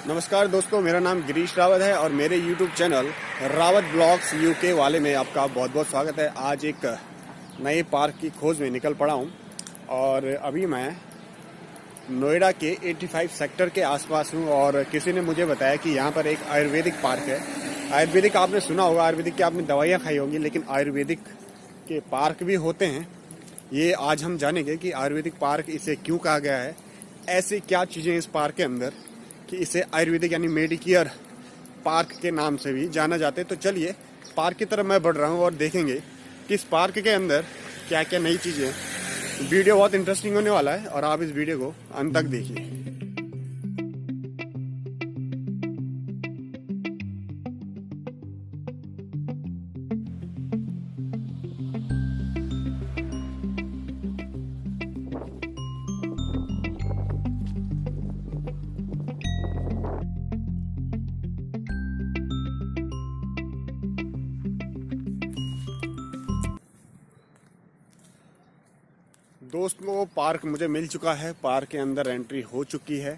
नमस्कार दोस्तों, मेरा नाम गिरीश रावत है और मेरे YouTube channel Rawat blogs UK वाले में आपका बहुत बहुत स्वागत है। आज एक नए पार्क की खोज में निकल पड़ा हूं और अभी मैं नोएडा के 85 सेक्टर के आसपास हूं और किसी ने मुझे बताया कि यहां पर एक आयुर्वेदिक पार्क है। आयुर्वेदिक आपने सुना होगा, आयुर्वेदिक की आपने दवाइयाँ खाई होंगी, लेकिन आयुर्वेदिक के पार्क भी होते हैं। ये आज हम जानेंगे कि आयुर्वेदिक पार्क इसे क्यों कहा गया है, ऐसी क्या चीज़ें इस पार्क के अंदर कि इसे आयुर्वेदिक यानी मेडिकेयर पार्क के नाम से भी जाना जाता है। तो चलिए पार्क की तरफ मैं बढ़ रहा हूँ और देखेंगे कि इस पार्क के अंदर क्या क्या नई चीज़ें हैं। वीडियो बहुत इंटरेस्टिंग होने वाला है और आप इस वीडियो को अंत तक देखिए। दोस्तों, पार्क मुझे मिल चुका है, पार्क के अंदर एंट्री हो चुकी है।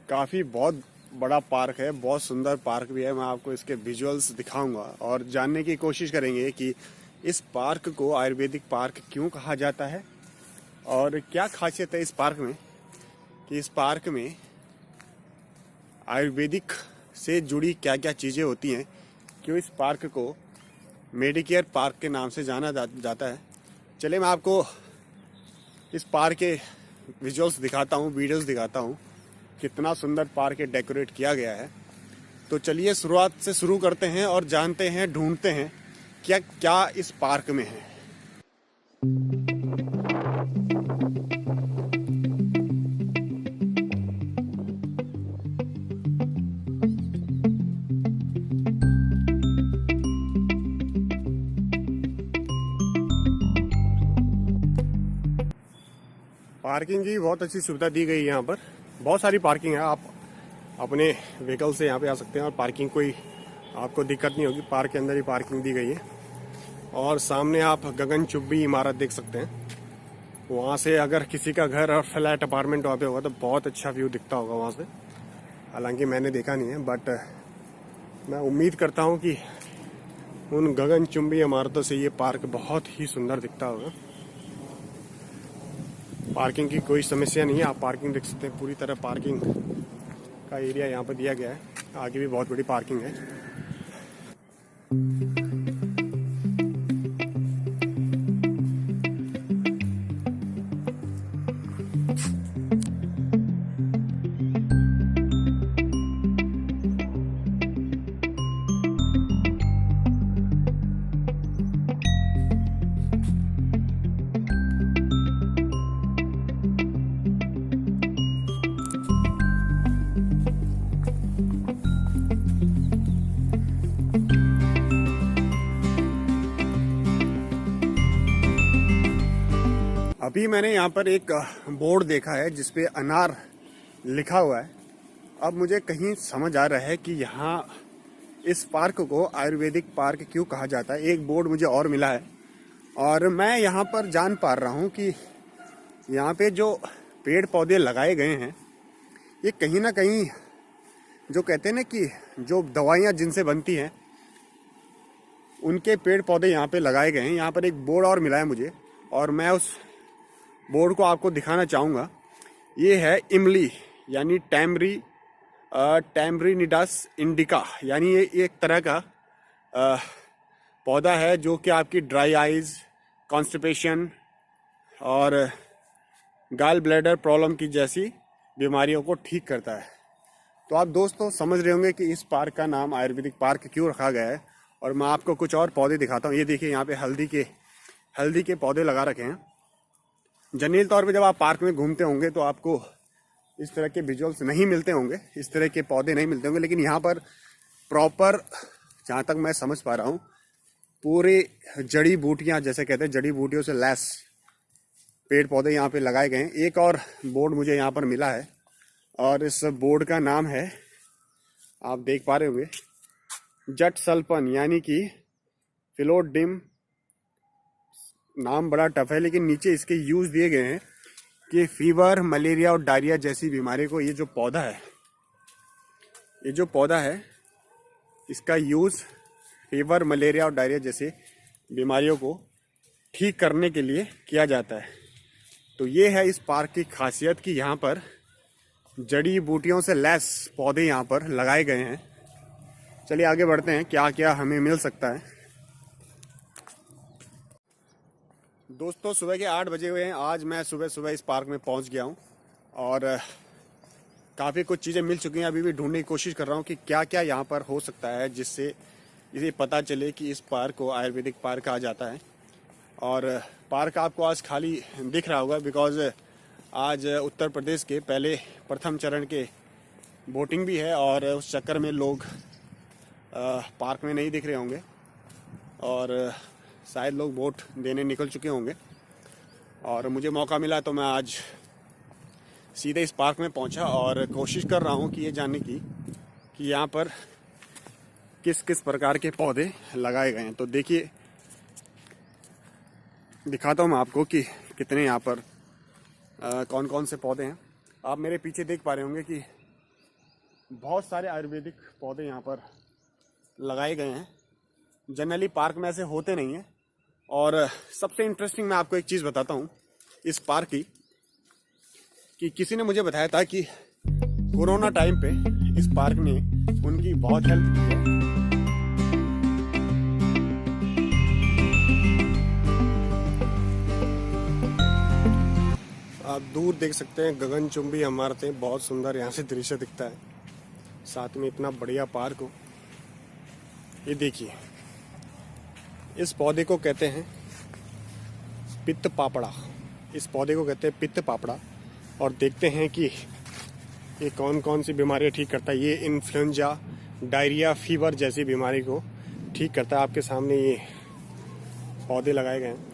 काफ़ी बहुत बड़ा पार्क है, बहुत सुंदर पार्क भी है। मैं आपको इसके विजुअल्स दिखाऊंगा और जानने की कोशिश करेंगे कि इस पार्क को आयुर्वेदिक पार्क क्यों कहा जाता है और क्या खासियत है इस पार्क में कि इस पार्क में आयुर्वेदिक से जुड़ी क्या क्या चीज़ें होती हैं, क्यों इस पार्क को मेडिकेयर पार्क के नाम से जाना जाता है। चलिए मैं आपको इस पार्क के विजुअल्स दिखाता हूँ, वीडियोस दिखाता हूँ, कितना सुंदर पार्क डेकोरेट किया गया है। तो चलिए शुरुआत से शुरू करते हैं और जानते हैं, ढूंढते हैं क्या क्या इस पार्क में है। पार्किंग की बहुत अच्छी सुविधा दी गई है। यहाँ पर बहुत सारी पार्किंग है, आप अपने व्हीकल से यहाँ पे आ सकते हैं और पार्किंग कोई आपको दिक्कत नहीं होगी। पार्क के अंदर ही पार्किंग दी गई है और सामने आप गगनचुंबी इमारत देख सकते हैं। वहाँ से अगर किसी का घर और फ्लैट अपार्टमेंट वहाँ पे होगा तो बहुत अच्छा व्यू दिखता होगा वहाँ से। हालांकि मैंने देखा नहीं है, बट मैं उम्मीद करता हूँ कि उन गगनचुंबी इमारतों से ये पार्क बहुत ही सुंदर दिखता होगा। पार्किंग की कोई समस्या नहीं है, आप पार्किंग देख सकते हैं। पूरी तरह पार्किंग का एरिया यहाँ पर दिया गया है। आगे भी बहुत बड़ी पार्किंग है। अभी मैंने यहाँ पर एक बोर्ड देखा है जिसपे अनार लिखा हुआ है। अब मुझे कहीं समझ आ रहा है कि यहाँ इस पार्क को आयुर्वेदिक पार्क क्यों कहा जाता है। एक बोर्ड मुझे और मिला है और मैं यहाँ पर जान पा रहा हूँ कि यहाँ पे जो पेड़ पौधे लगाए गए हैं, ये कहीं ना कहीं जो कहते हैं ना कि जो दवाइयाँ जिनसे बनती हैं उनके पेड़ पौधे यहाँ पे लगाए गए हैं। यहाँ पर एक बोर्ड और मिला है मुझे और मैं उस बोर्ड को आपको दिखाना चाहूँगा। ये है इमली यानी टैमरिनिडस इंडिका, यानी ये एक तरह का पौधा है जो कि आपकी ड्राई आइज़, कॉन्स्टिपेशन और गाल ब्लैडर प्रॉब्लम की जैसी बीमारियों को ठीक करता है। तो आप दोस्तों समझ रहे होंगे कि इस पार्क का नाम आयुर्वेदिक पार्क क्यों रखा गया है। और मैं आपको कुछ और पौधे दिखाता हूँ। ये देखिए, यहाँ पे हल्दी के पौधे लगा रखे हैं। जनरल तौर पे जब आप पार्क में घूमते होंगे तो आपको इस तरह के विजुअल्स नहीं मिलते होंगे, इस तरह के पौधे नहीं मिलते होंगे, लेकिन यहाँ पर प्रॉपर, जहाँ तक मैं समझ पा रहा हूँ, पूरे जड़ी बूटियाँ, जैसे कहते हैं जड़ी बूटियों से लैस पेड़ पौधे यहाँ पे लगाए गए हैं। एक और बोर्ड मुझे यहाँ पर मिला है और इस बोर्ड का नाम है, आप देख पा रहे होंगे, जट सल्पन यानी कि फिलोडिम नाम बड़ा टफ है, लेकिन नीचे इसके यूज दिए गए हैं कि फीवर, मलेरिया और डायरिया जैसी बीमारी को ये जो पौधा है ये जो पौधा है इसका यूज़ फीवर, मलेरिया और डायरिया जैसे बीमारियों को ठीक करने के लिए किया जाता है। तो ये है इस पार्क की खासियत कि यहाँ पर जड़ी बूटियों से लैस पौधे यहाँ पर लगाए गए हैं। चलिए आगे बढ़ते हैं, क्या क्या हमें मिल सकता है। दोस्तों सुबह के 8 बजे हुए हैं। आज मैं सुबह सुबह इस पार्क में पहुँच गया हूँ और काफ़ी कुछ चीज़ें मिल चुकी हैं। अभी भी ढूंढने की कोशिश कर रहा हूँ कि क्या क्या यहाँ पर हो सकता है जिससे इसे पता चले कि इस पार्क को आयुर्वेदिक पार्क कहा जाता है। और पार्क आपको आज खाली दिख रहा होगा बिकॉज आज उत्तर प्रदेश के पहले प्रथम चरण के वोटिंग भी है और उस चक्कर में लोग पार्क में नहीं दिख रहे होंगे और शायद लोग वोट देने निकल चुके होंगे। और मुझे मौका मिला तो मैं आज सीधे इस पार्क में पहुंचा और कोशिश कर रहा हूं कि ये जानने की कि यहाँ पर किस किस प्रकार के पौधे लगाए गए हैं। तो देखिए, दिखाता हूं मैं आपको कि कितने यहाँ पर कौन कौन से पौधे हैं। आप मेरे पीछे देख पा रहे होंगे कि बहुत सारे आयुर्वेदिक पौधे यहाँ पर लगाए गए हैं। जनरली पार्क में ऐसे होते नहीं हैं। और सबसे इंटरेस्टिंग मैं आपको एक चीज़ बताता हूँ इस पार्क की, कि किसी ने मुझे बताया था कि कोरोना टाइम पे इस पार्क ने उनकी बहुत हेल्प की है। आप दूर देख सकते हैं गगनचुंबी इमारतें, बहुत सुंदर यहाँ से दृश्य दिखता है। साथ में इतना बढ़िया पार्क हो। ये देखिए, इस पौधे को कहते हैं पित्त पापड़ा। इस पौधे को कहते हैं पित्त पापड़ा। और देखते हैं कि ये कौन कौन सी बीमारियाँ ठीक करता है। ये इन्फ्लुएंजा, डायरिया, फीवर जैसी बीमारी को ठीक करता है। आपके सामने ये पौधे लगाए गए हैं,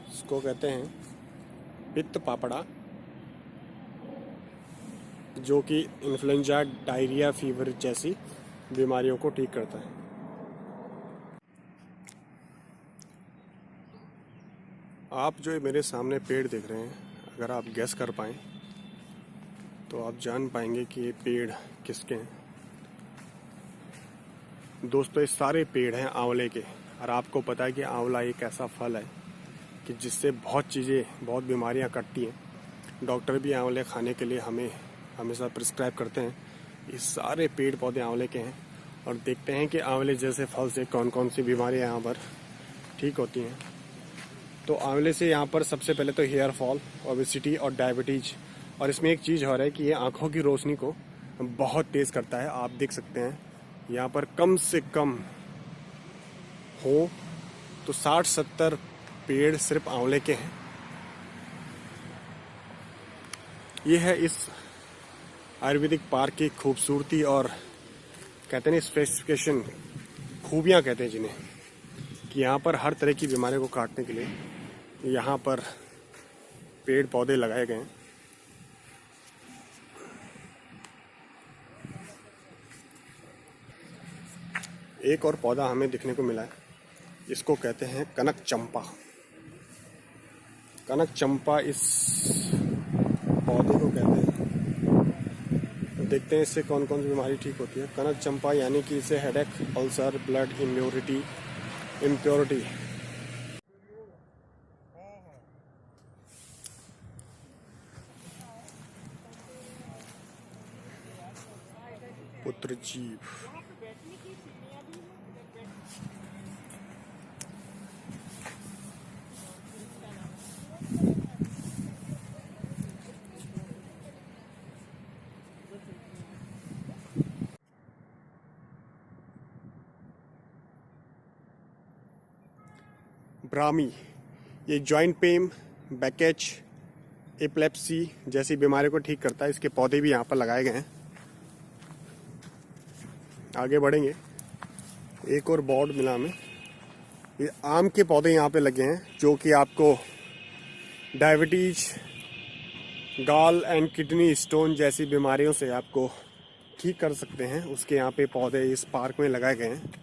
इसको कहते हैं पित्त पापड़ा, जो कि इन्फ्लुएंजा, डायरिया, फीवर जैसी बीमारियों को ठीक करता है। आप जो मेरे सामने पेड़ देख रहे हैं, अगर आप गैस कर पाएँ तो आप जान पाएंगे कि ये पेड़ किसके हैं। दोस्तों, ये सारे पेड़ हैं आंवले के। और आपको पता है कि आंवला एक ऐसा फल है कि जिससे बहुत चीज़ें, बहुत बीमारियां कटती हैं। डॉक्टर भी आंवले खाने के लिए हमें हमेशा प्रिस्क्राइब करते हैं। ये सारे पेड़ पौधे आंवले के हैं। और देखते हैं कि आंवले जैसे फल से कौन कौन सी बीमारियाँ यहाँ पर ठीक होती हैं। तो आंवले से यहाँ पर सबसे पहले तो हेयर फॉल, ओबेसिटी और डायबिटीज। और इसमें एक चीज़ और है कि ये आँखों की रोशनी को बहुत तेज़ करता है। आप देख सकते हैं यहाँ पर कम से कम हो तो 60-70 पेड़ सिर्फ आंवले के हैं। ये है इस आयुर्वेदिक पार्क की खूबसूरती और कहते हैं स्पेसिफिकेशन, खूबियाँ कहते हैं जिन्हें, कि यहाँ पर हर तरह की बीमारियों को काटने के लिए यहाँ पर पेड़ पौधे लगाए गए हैं। एक और पौधा हमें दिखने को मिला है, इसको कहते हैं कनक चंपा। कनक चंपा इस पौधे को कहते हैं। देखते हैं इससे कौन कौन सी बीमारी ठीक होती है। कनक चंपा यानी कि इसे हेडेक, अल्सर, ब्लड इम्प्योरिटी पुत्रजीव। ब्राह्मी, ये जॉइंट पेन, बैकेज, एपिलेप्सी जैसी बीमारियों को ठीक करता है। इसके पौधे भी यहाँ पर लगाए गए हैं। आगे बढ़ेंगे, एक और बोर्ड मिला हमें। ये आम के पौधे यहाँ पे लगे हैं जो कि आपको डायबिटीज, गाल एंड किडनी स्टोन जैसी बीमारियों से आपको ठीक कर सकते हैं। उसके यहाँ पे पौधे इस पार्क में लगाए गए हैं।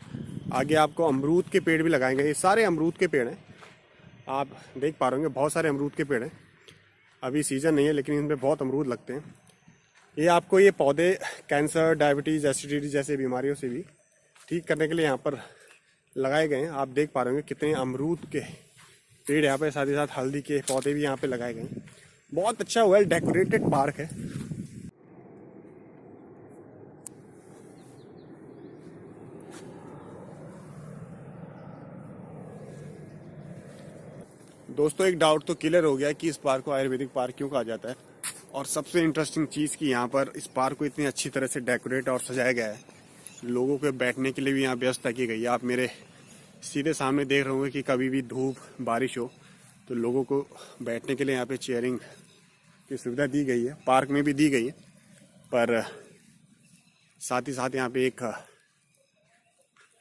आगे आपको अमरूद के पेड़ भी लगाए गए। ये सारे अमरूद के पेड़ हैं, आप देख पा रहे होंगे बहुत सारे अमरूद के पेड़ हैं। अभी सीज़न नहीं है लेकिन इनमें बहुत अमरूद लगते हैं। ये आपको ये पौधे कैंसर, डायबिटीज़, एसिडिटी जैसे बीमारियों से भी ठीक करने के लिए यहाँ पर लगाए गए हैं। आप देख पा रहे होंगे कितने अमरूद के पेड़ यहाँ पे, साथ ही साथ हल्दी के पौधे भी यहाँ पे लगाए गए हैं। बहुत अच्छा वेल डेकोरेटेड पार्क है। दोस्तों एक डाउट तो क्लियर हो गया कि इस पार्क को आयुर्वेदिक पार्क क्यों कहा जाता है। और सबसे इंटरेस्टिंग चीज़ कि यहाँ पर इस पार्क को इतनी अच्छी तरह से डेकोरेट और सजाया गया है, लोगों के बैठने के लिए भी यहाँ व्यवस्था की गई है। आप मेरे सीधे सामने देख रहे होंगे कि कभी भी धूप बारिश हो तो लोगों को बैठने के लिए यहाँ पे चेयरिंग की सुविधा दी गई है, पार्क में भी दी गई है। पर साथ ही साथ यहाँ पे एक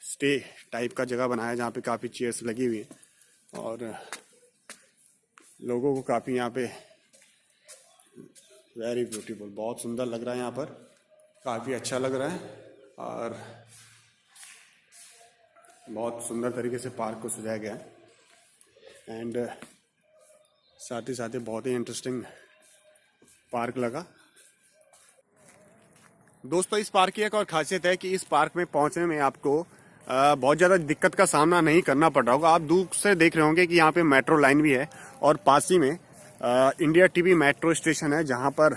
स्टे टाइप का जगह बनाया है जहाँ पे काफ़ी चेयर्स लगी हुई हैं और लोगों को काफ़ी यहाँ पे वेरी ब्यूटीफुल, बहुत सुंदर लग रहा है यहाँ पर, काफ़ी अच्छा लग रहा है और बहुत सुंदर तरीके से पार्क को सजाया गया है। एंड साथ ही बहुत ही इंटरेस्टिंग पार्क लगा। दोस्तों इस पार्क की एक और खासियत है कि इस पार्क में पहुंचने में आपको बहुत ज़्यादा दिक्कत का सामना नहीं करना पड़ रहा होगा। आप दूर से देख रहे होंगे कि यहाँ पे मेट्रो लाइन भी है और पास ही में इंडिया टीवी मेट्रो स्टेशन है जहाँ पर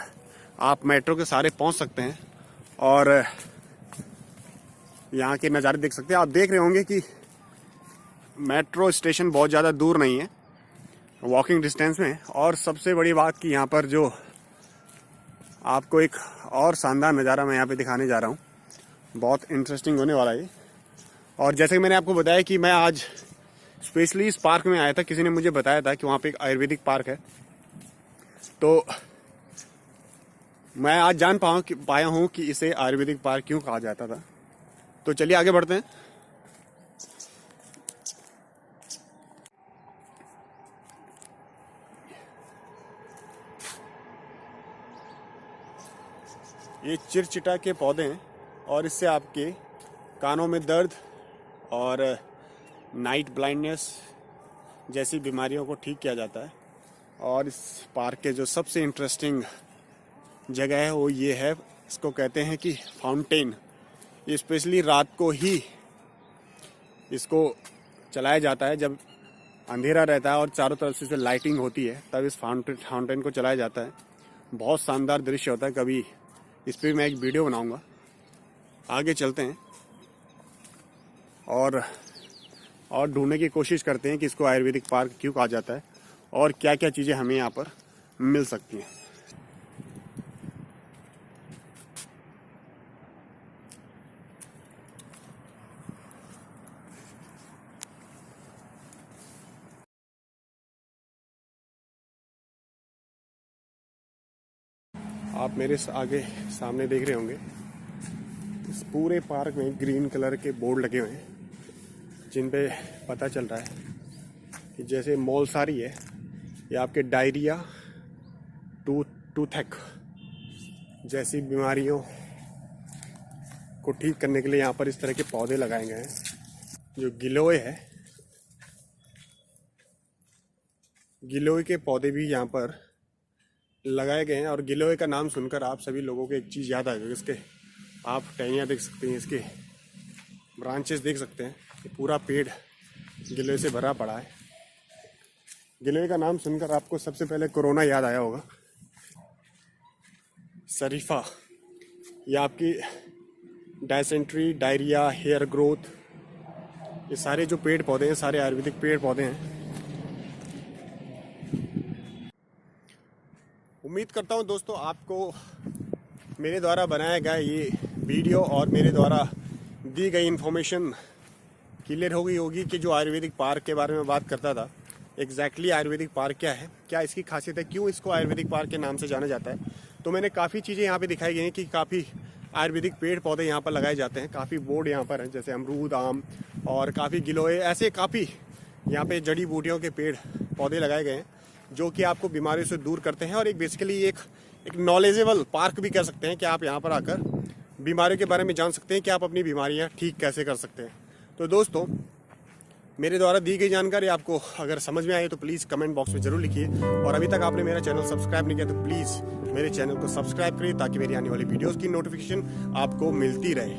आप मेट्रो के सारे पहुँच सकते हैं और यहाँ के नज़ारे देख सकते हैं। आप देख रहे होंगे कि मेट्रो स्टेशन बहुत ज़्यादा दूर नहीं है, वॉकिंग डिस्टेंस में। और सबसे बड़ी बात कि यहाँ पर जो आपको एक और शानदार नज़ारा मैं यहाँ पे दिखाने जा रहा हूँ, बहुत इंटरेस्टिंग होने वाला है। और जैसे कि मैंने आपको बताया कि मैं आज स्पेशली इस पार्क में आया था, किसी ने मुझे बताया था कि वहाँ पे एक आयुर्वेदिक पार्क है, तो मैं आज जान पाया हूँ कि इसे आयुर्वेदिक पार्क क्यों कहा जाता था। तो चलिए आगे बढ़ते हैं। ये चिरचिटा के पौधे हैं और इससे आपके कानों में दर्द और नाइट ब्लाइंडनेस जैसी बीमारियों को ठीक किया जाता है। और इस पार्क के जो सबसे इंटरेस्टिंग जगह है वो ये है, इसको कहते हैं कि फाउंटेन। ये स्पेशली रात को ही इसको चलाया जाता है, जब अंधेरा रहता है और चारों तरफ से लाइटिंग होती है तब इस फाउंटेन को चलाया जाता है। बहुत शानदार दृश्य होता है, कभी इस पर मैं एक वीडियो बनाऊंगा। आगे चलते हैं और ढूंढने की कोशिश करते हैं कि इसको आयुर्वेदिक पार्क क्यों कहा जाता है और क्या क्या चीज़ें हमें यहाँ पर मिल सकती हैं। आप मेरे आगे सामने देख रहे होंगे इस पूरे पार्क में ग्रीन कलर के बोर्ड लगे हुए हैं जिन पे पता चल रहा है कि जैसे मोलसारी है या आपके डायरिया, टूथेक जैसी बीमारियों को ठीक करने के लिए यहाँ पर इस तरह के पौधे लगाए गए हैं। जो गिलोय है, गिलोय के पौधे भी यहाँ पर लगाए गए हैं। और गिलोय का नाम सुनकर आप सभी लोगों को एक चीज़ याद आ जाएगी, इसके आप टहनियाँ देख सकते हैं, इसके ब्रांचेस देख सकते हैं, ये पूरा पेड़ गिलोय से भरा पड़ा है। गिलोय का नाम सुनकर आपको सबसे पहले कोरोना याद आया होगा। शरीफा, ये आपकी डायसेंट्री, डायरिया, हेयर ग्रोथ, ये सारे जो पेड़ पौधे हैं सारे आयुर्वेदिक पेड़ पौधे हैं। उम्मीद करता हूं दोस्तों आपको मेरे द्वारा बनाया गया ये वीडियो और मेरे द्वारा दी गई इन्फॉर्मेशन क्लियर हो गई होगी कि जो आयुर्वेदिक पार्क के बारे में बात करता था, एग्जैक्टली आयुर्वेदिक पार्क क्या है, क्या इसकी खासियत है, क्यों इसको आयुर्वेदिक पार्क के नाम से जाना जाता है। तो मैंने काफ़ी चीज़ें यहाँ पे दिखाई गई हैं कि काफ़ी आयुर्वेदिक पेड़ पौधे यहाँ पर लगाए जाते हैं। काफ़ी बोर्ड यहाँ पर हैं, जैसे अमरूद, आम और काफ़ी गिलोय, ऐसे काफ़ी यहाँ पे जड़ी बूटियों के पेड़ पौधे लगाए गए हैं जो कि आपको बीमारियों से दूर करते हैं। और एक बेसिकली एक नॉलेजेबल पार्क भी कह सकते हैं कि आप यहाँ पर आकर बीमारियों के बारे में जान सकते हैं कि आप अपनी बीमारियाँ ठीक कैसे कर सकते हैं। तो दोस्तों मेरे द्वारा दी गई जानकारी आपको अगर समझ में आई तो प्लीज़ कमेंट बॉक्स में जरूर लिखिए, और अभी तक आपने मेरा चैनल सब्सक्राइब नहीं किया तो प्लीज़ मेरे चैनल को सब्सक्राइब करिए ताकि मेरी आने वाली वीडियोस की नोटिफिकेशन आपको मिलती रहे।